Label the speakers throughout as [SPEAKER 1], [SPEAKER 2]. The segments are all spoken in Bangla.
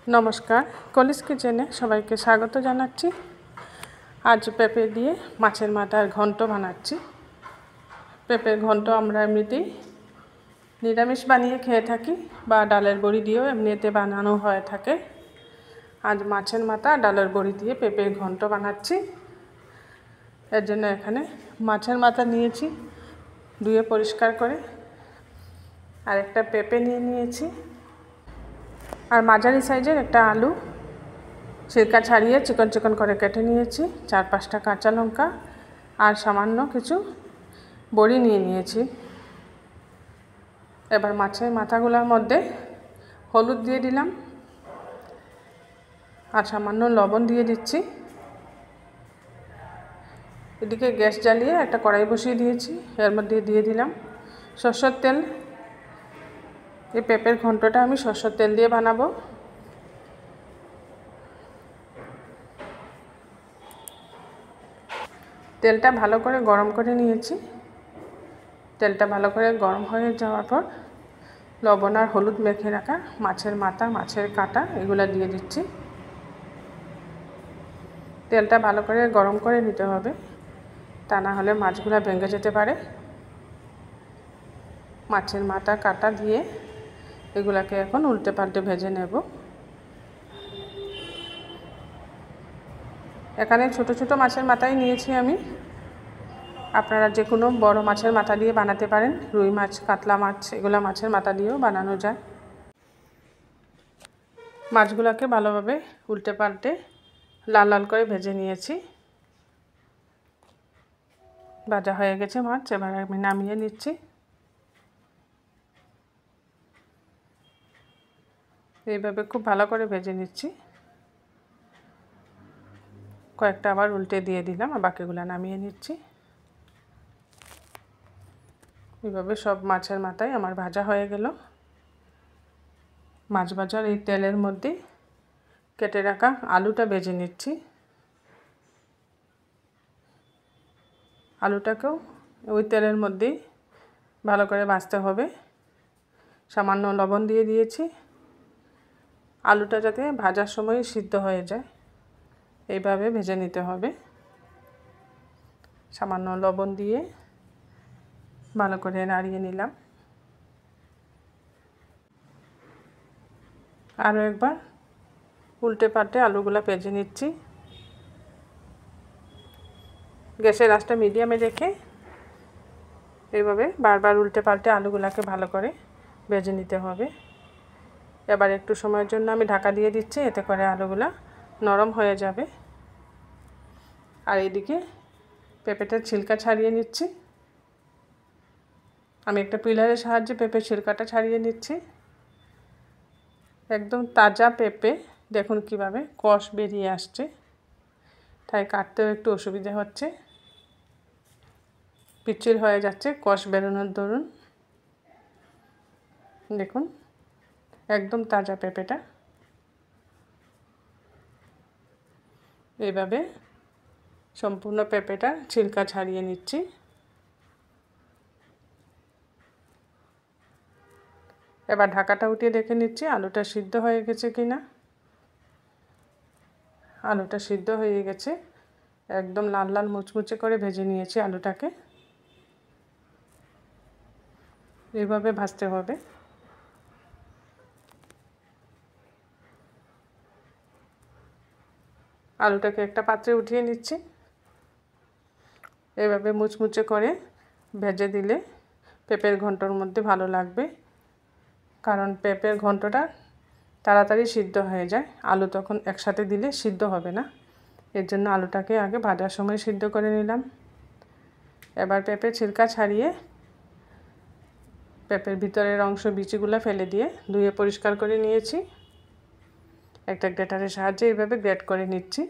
[SPEAKER 1] নমস্কার, কলিস কিচেনে সবাইকে স্বাগত জানাচ্ছি। আজ পেঁপে দিয়ে মাছের মাথার ঘন্ট বানাচ্ছি। পেঁপের ঘন্ট আমরা এমনিতেই নিরামিষ বানিয়ে খেয়ে থাকি বা ডালের বড়ি দিয়েও এমনিতে বানানো হয়ে থাকে। আজ মাছের মাথা ডালের বড়ি দিয়ে পেঁপের ঘন্ট বানাচ্ছি। এর জন্য এখানে মাছের মাথা নিয়েছি, ধুয়ে পরিষ্কার করে, আর একটা পেঁপে নিয়েছি, আর মাঝারি সাইজের একটা আলু ছিলকা ছাড়িয়ে চিকন চিকন করে কেটে নিয়েছি, 4-5টা কাঁচা লঙ্কা আর সামান্য কিছু বড়ি নিয়েছি। এবার মাছের মাথাগুলোর মধ্যে হলুদ দিয়ে দিলাম আর সামান্য লবণ দিয়ে দিচ্ছি। এদিকে গ্যাস জ্বালিয়ে একটা কড়াই বসিয়ে দিয়েছি, এর মধ্যে দিয়ে দিলাম সরষের তেল। এই পেঁপের ঘন্টটা আমি সরষের তেল দিয়ে বানাবো। তেলটা ভালো করে গরম করে নিয়েছি। তেলটা ভালো করে গরম হয়ে যাওয়ার পর লবণ আর হলুদ মেখে রাখা মাছের মাথা, মাছের কাঁটা এগুলো দিয়ে দিচ্ছি। তেলটা ভালো করে গরম করে নিতে হবে, তা না হলে মাছগুলো ভেঙে যেতে পারে। মাছের মাথা কাঁটা দিয়ে এগুলাকে এখন উল্টে পাল্টে ভেজে নেব। এখানে ছোট ছোট মাছের মাথাই নিয়েছি আমি। আপনারা যে কোনো বড় মাছের মাথা দিয়ে বানাতে পারেন। রুই মাছ, কাতলা মাছ এগুলো মাছের মাথা দিয়েও বানানো যায়। মাছগুলোকে ভালোভাবে উল্টে পাল্টে লাল লাল করে ভেজে নিয়েছি। ভাজা হয়ে গেছে মাছ, এবার আমি নামিয়ে নিচ্ছি। এইভাবে খুব ভালো করে ভেজে নিচ্ছি। কয়েকটা আবার উল্টে দিয়ে দিলাম, আর বাকিগুলো নামিয়ে নিচ্ছি। এইভাবে সব মাছের মাথায় আমার ভাজা হয়ে গেল। মাছ ভাজার এই তেলের মধ্যে কেটে রাখা আলুটা ভেজে নিচ্ছি। আলুটাকেও ওই তেলের মধ্যেই ভালো করে ভাজতে হবে। সামান্য লবণ দিয়ে দিয়েছি, আলুটা যাতে ভাজার সময় সিদ্ধ হয়ে যায় এইভাবে ভেজে নিতে হবে। সামান্য লবণ দিয়ে ভালো করে নাড়িয়ে নিলাম। আরও একবার উল্টে পাল্টে আলুগুলো ভেজে নিচ্ছি। গ্যাসের আঁচটা মিডিয়ামে রেখে এইভাবে বারবার উল্টে পাল্টে আলুগুলোকে ভালো করে ভেজে নিতে হবে। এবার একটু সময়ের জন্য আমি ঢাকা দিয়ে দিচ্ছি, এতে করে আলুগুলো নরম হয়ে যাবে। আর এদিকে পেঁপেটার ছিলকা ছাড়িয়ে নিচ্ছি। আমি একটা পিলারের সাহায্যে পেঁপের ছিলকাটা ছাড়িয়ে নিচ্ছি। একদম তাজা পেঁপে, দেখুন কিভাবে কষ বেরিয়ে আসছে, তাই কাটতেও একটু অসুবিধা হচ্ছে। পিচ্ছিল হয়ে যাচ্ছে কষ বেরোনোর দরুন। দেখুন একদম তাজা পেঁপেটা। এইভাবে সম্পূর্ণ পেঁপেটা ছিলকা ছাড়িয়ে নিচ্ছি। এবার ঢাকাটা উঠিয়ে দেখে নিচ্ছি আলুটা সিদ্ধ হয়ে গেছে কিনা। আলুটা সিদ্ধ হয়ে গেছে, একদম লাল লাল মুচমুচে করে ভেজে নিয়েছি আলুটাকে। এইভাবে ভাজতে হবে। আলুটাকে একটা পাত্রে উঠিয়ে নিচ্ছি। এভাবে মুচমুচে করে ভেজে দিলে পেঁপের ঘন্টর মধ্যে ভালো লাগবে, কারণ পেঁপের ঘন্টটা তাড়াতাড়ি সিদ্ধ হয়ে যায়। আলু তখন একসাথে দিলে সিদ্ধ হবে না, এর জন্য আলুটাকে আগে ভাজার সময় সিদ্ধ করে নিলাম। এবার পেঁপে ছিলকা ছাড়িয়ে পেঁপের ভিতরের অংশ বিচিগুলো ফেলে দিয়ে ধুয়ে পরিষ্কার করে নিয়েছি। একটা গ্রেটারের সাহায্যে এইভাবে গ্রেট করে নিচ্ছি।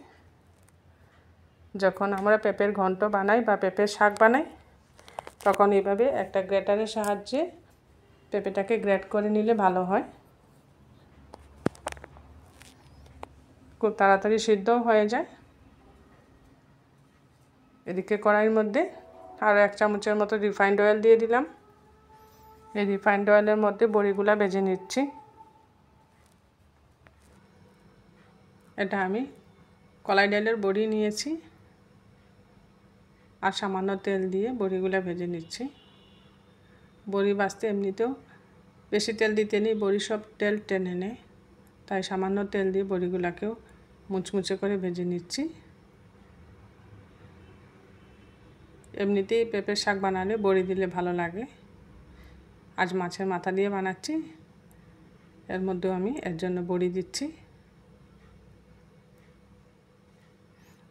[SPEAKER 1] যখন আমরা পেঁপের ঘন্ট বানাই বা পেঁপের শাক বানাই, তখন এইভাবে একটা গ্রেটারের সাহায্যে পেঁপেটাকে গ্রেট করে নিলে ভালো হয়, খুব তাড়াতাড়ি সিদ্ধও হয়ে যায়। এদিকে কড়াইয়ের মধ্যে আরও 1 চামচের মতো রিফাইন্ড অয়েল দিয়ে দিলাম। এই রিফাইন্ড অয়েলের মধ্যে বড়িগুলো ভেজে নিচ্ছি। এটা আমি কলাই ডালের বড়ি নিয়েছি আর সামান্য তেল দিয়ে বড়িগুলো ভেজে নিচ্ছি। বড়ি ভাজতে এমনিতেও বেশি তেল দিতে নেই, বড়ি সব তেল টেনে নেয়, তাই সামান্য তেল দিয়ে বড়িগুলোকেও মুচমুচে করে ভেজে নিচ্ছি। এমনিতেই পেঁপের শাক বানালে বড়ি দিলে ভালো লাগে। আজ মাছের মাথা দিয়ে বানাচ্ছি, এর মধ্যেও আমি এর জন্য বড়ি দিচ্ছি।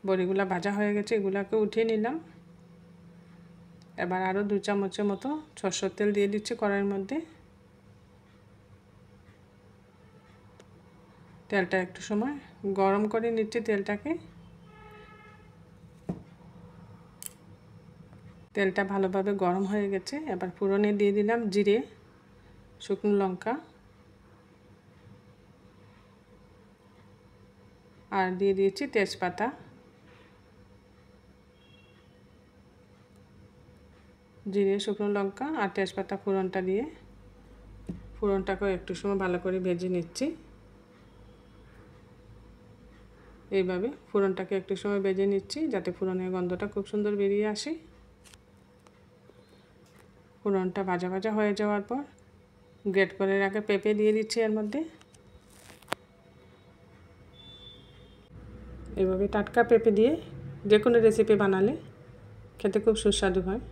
[SPEAKER 1] বড়িগুলো ভাজা হয়ে গেছে, এগুলোকে উঠিয়ে নিলাম। এবার আরও 2 চামচের মতো সরষের তেল দিয়ে দিচ্ছি কড়াইয়ের মধ্যে। তেলটা একটু সময় গরম করে নিচ্ছি তেলটাকে। তেলটা ভালোভাবে গরম হয়ে গেছে। এবার ফোড়নে দিয়ে দিলাম জিরে, শুকনো লঙ্কা আর দিয়ে দিয়েছি তেজপাতা। জিরে, শুকনো লঙ্কা আর তেজপাতা ফোড়নটা দিয়ে ফোড়নটাকেও একটু সময় ভালো করে ভেজে নিচ্ছি। এইভাবে ফোড়নটাকে একটু সময় ভেজে নিচ্ছি যাতে ফোড়নের গন্ধটা খুব সুন্দর বেরিয়ে আসে। ফোড়নটা ভাজা ভাজা হয়ে যাওয়ার পর গ্রেট করে রাখা পেঁপে দিয়ে দিচ্ছি এর মধ্যে। এইভাবে টাটকা পেঁপে দিয়ে যে কোনো রেসিপি বানালে খেতে খুব সুস্বাদু হয়।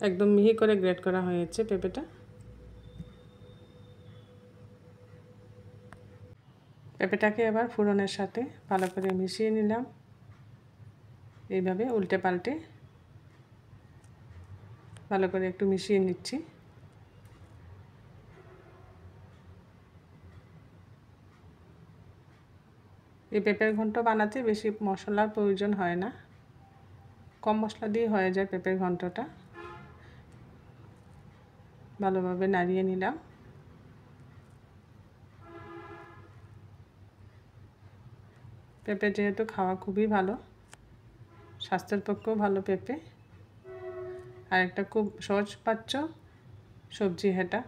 [SPEAKER 1] একদম মিহি করে গ্রেট করা হয়েছে পেঁপেটা। পেঁপেটাকে এবার ফোড়নের সাথে ভালো করে মিশিয়ে নিলাম। এইভাবে উল্টে পাল্টে ভালো করে একটু মিশিয়ে নিচ্ছি। এই পেঁপের ঘন্ট বানাতে বেশি মশলার প্রয়োজন হয় না, কম মশলা দিয়ে হয়ে যায় পেঁপের ঘন্টটা। ভালোভাবে নাড়িয়ে নিলাম। পেঁপে যেহেতু খাওয়া খুবই ভালো, স্বাস্থ্যের পক্ষেও ভালো পেঁপে, আর একটা খুব সহজপাচ্য সবজি এটা।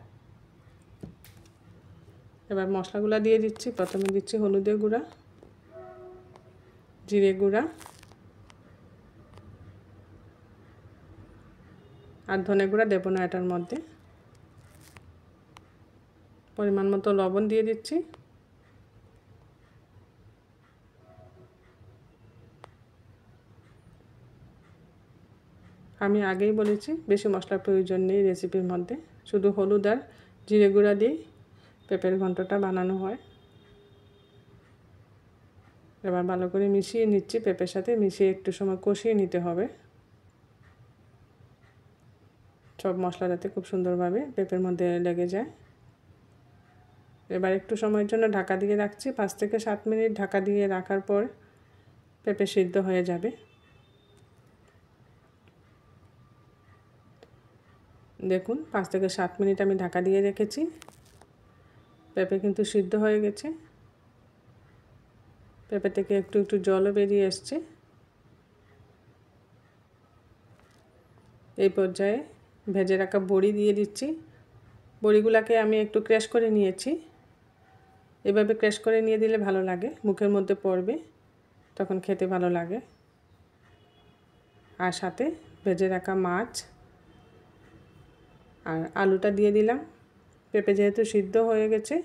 [SPEAKER 1] এবার মশলাগুলো দিয়ে দিচ্ছি। প্রথমে দিচ্ছি হলুদের গুঁড়া, জিরে গুঁড়া আর ধনে গুঁড়া দেবো না এটার মধ্যে। পরিমাণ মতো লবণ দিয়ে দিচ্ছি। আমি আগেই বলেছি বেশি মশলার প্রয়োজন নেই রেসিপির মধ্যে, শুধু হলুদ আর জিরে গুঁড়া দিয়ে পেঁপের ঘন্টটা বানানো হয়। এবার ভালো করে মিশিয়ে নিচ্ছি, পেঁপের সাথে মিশিয়ে একটু সময় কষিয়ে নিতে হবে। সব মশলা যাতে খুব সুন্দরভাবে পেঁপের মধ্যে লেগে যায়। এবার একটু সময়ের জন্য ঢাকা দিয়ে রাখছি। 5 থেকে 7 মিনিট ঢাকা দিয়ে রাখার পর পেঁপে সিদ্ধ হয়ে যাবে। দেখুন 5 থেকে 7 মিনিট আমি ঢাকা দিয়ে রেখেছি। পেঁপে কিন্তু সিদ্ধ হয়ে গেছে। পেঁপে থেকে একটু একটু জলও বেরিয়ে এসছে। এই পর্যায়ে ভেজে রাখা বড়ি দিয়ে দিচ্ছি। বড়িগুলোকে আমি একটু ক্র্যাশ করে নিয়েছি। এভাবে ক্র্যাশ করে নিয়ে দিলে ভালো লাগে, মুখের মধ্যে পড়বে, তখন খেতে ভালো লাগে। আর সাথে ভেজে রাখা মাছ আর আলুটা দিয়ে দিলাম। পেঁপে যেহেতু সিদ্ধ হয়ে গেছে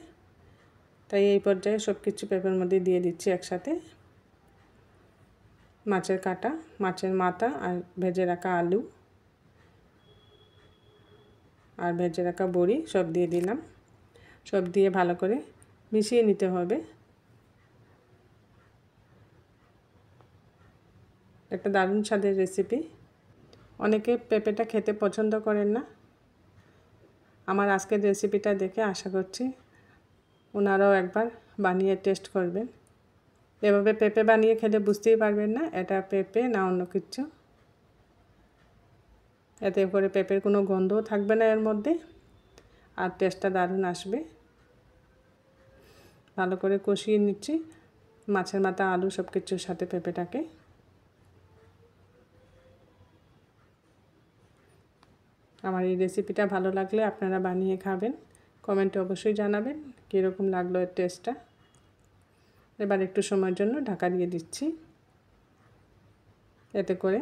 [SPEAKER 1] তাই এই পর্যায়ে সব কিছু পেঁপের মধ্যে দিয়ে দিচ্ছি একসাথে। মাছের কাটা, মাছের মাথা আর ভেজে রাখা আলু আর ভেজে রাখা বড়ি সব দিয়ে দিলাম। সব দিয়ে ভালো করে মিশিয়ে নিতে হবে। একটা দারুণ স্বাদের রেসিপি। অনেকে পেঁপেটা খেতে পছন্দ করেন না। আমার আজকের রেসিপিটা দেখে আশা করছি ওনারাও একবার বানিয়ে টেস্ট করবেন। এভাবে পেঁপে বানিয়ে খেলে বুঝতেই পারবেন না এটা পেঁপে না অন্য কিছু। এতে করে পেঁপের কোনো গন্ধও থাকবে না এর মধ্যে, আর টেস্টটা দারুণ আসবে। ভালো করে কষিয়ে নিচ্ছি মাছের মাথা, আলু সব কিছুর সাথে পেঁপেটাকে। আমার এই রেসিপিটা ভালো লাগলে আপনারা বানিয়ে খাবেন। কমেন্টে অবশ্যই জানাবেন কীরকম লাগলো এর টেস্টটা। এবার একটু সময়ের জন্য ঢাকা দিয়ে দিচ্ছি। এতে করে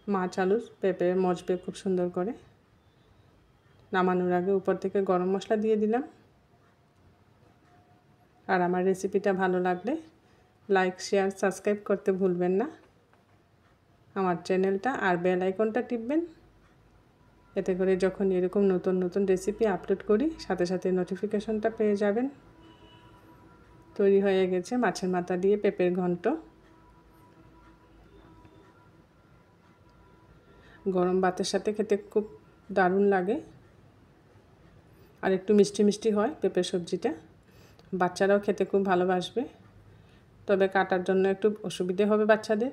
[SPEAKER 1] মাছ, আলু, পেঁপে মজবে খুব সুন্দর করে। নামানোর আগে উপর থেকে গরম মশলা দিয়ে দিলাম। আর আমার রেসিপিটা ভালো লাগলে লাইক, শেয়ার, সাবস্ক্রাইব করতে ভুলবেন না আমার চ্যানেলটা, আর বেল আইকনটা টিপবেন। এতে করে যখন এরকম নতুন নতুন রেসিপি আপলোড করি সাথে সাথে নোটিফিকেশনটা পেয়ে যাবেন। তৈরি হয়ে গেছে মাছের মাথা দিয়ে পেঁপের ঘন্ট। গরম ভাতের সাথে খেতে খুব দারুণ লাগে, আর একটু মিষ্টি মিষ্টি হয় পেঁপে সবজিটা। বাচ্চারাও খেতে খুব ভালোবাসবে, তবে কাটার জন্য একটু অসুবিধে হবে বাচ্চাদের।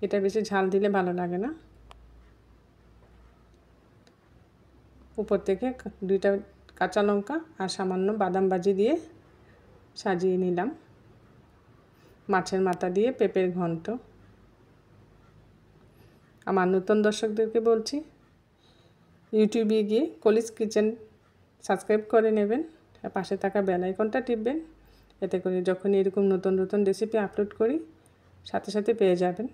[SPEAKER 1] এটা বেশি ঝাল দিলে ভালো লাগে না। উপর থেকে 2টা কাঁচা লঙ্কা আর সামান্য বাদাম ভাজি দিয়ে সাজিয়ে নিলাম মাছের মাথা দিয়ে পেঁপের ঘন্ট। আমার নতুন দর্শকদেরকে বলছি, ইউটিউবে গিয়ে কলিজ কিচেন সাবস্ক্রাইব করে নেবেন, আর পাশে থাকা বেল আইকনটা টিপবেন। এতে করে যখন এরকম নতুন নতুন রেসিপি আপলোড করি সাথে সাথে পেয়ে যাবেন।